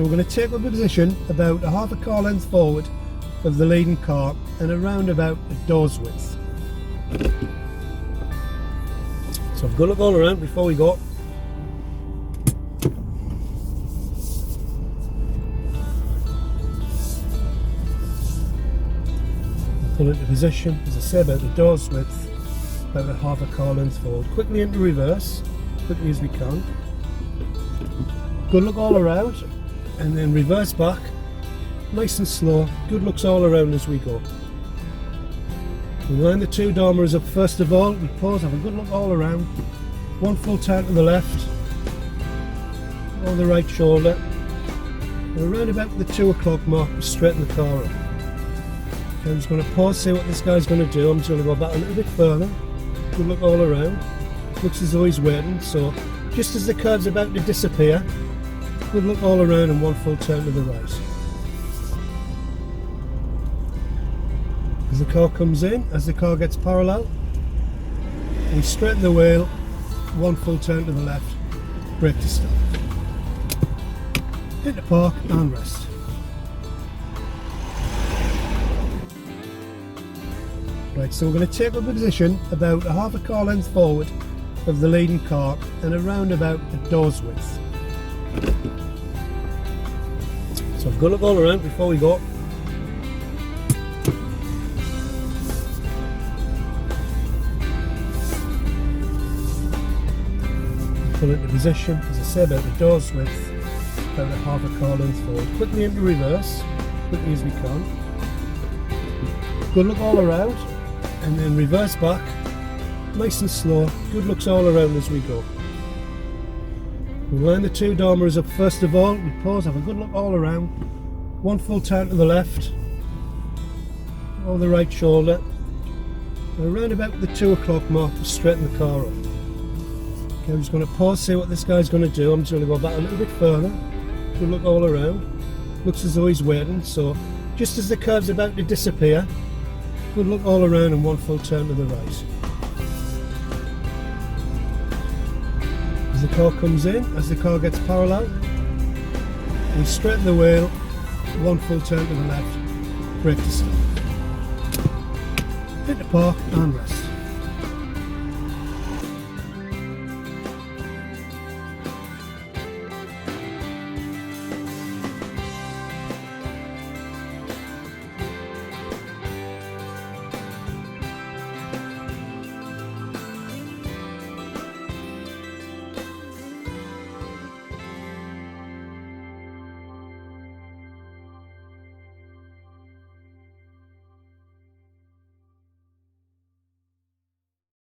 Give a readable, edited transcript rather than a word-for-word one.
so we're going to take up a position about a half a car length forward of the leading car and around about the door's width. So I've got to look all around before we go. Pull into position, as I say, about the door's width, about a half a car length forward. Quickly into reverse, quickly as we can. Good look all around, and then reverse back, nice and slow. Good looks all around as we go. We line the two dormers up first of all. We pause, have a good look all around. One full turn to the left, on the right shoulder. And around about the 2 o'clock mark, we straighten the car up. Okay, I'm just going to pause, see what this guy's going to do. I'm just going to go back a little bit further. Good look all around. Looks as though he's waiting, so just as the curve's about to disappear, good look all around and one full turn to the right. As the car comes in, as the car gets parallel, we straighten the wheel, one full turn to the left, brake to stop. Into park and rest. Right, so we're going to take up a position about a half a car length forward of the leading car and around about the door's width. So I've got to look all around before we go. Pull into position, as I say, about the door's width, about a half a car length forward. Quickly into reverse, quickly as we can. Good look all around, and then reverse back, nice and slow. Good looks all around as we go. We line the two dormers up first of all. We pause, have a good look all around. One full turn to the left, on the right shoulder. And around about the 2 o'clock mark, we straighten the car up. Okay, I'm just going to pause, see what this guy's going to do. I'm just going to go back a little bit further. Good look all around. Looks as though he's waiting, so just as the curve's about to disappear, good look all around and one full turn to the right. As the car comes in, as the car gets parallel, we straighten the wheel, one full turn to the left, brake to stop. Hit the park and rest.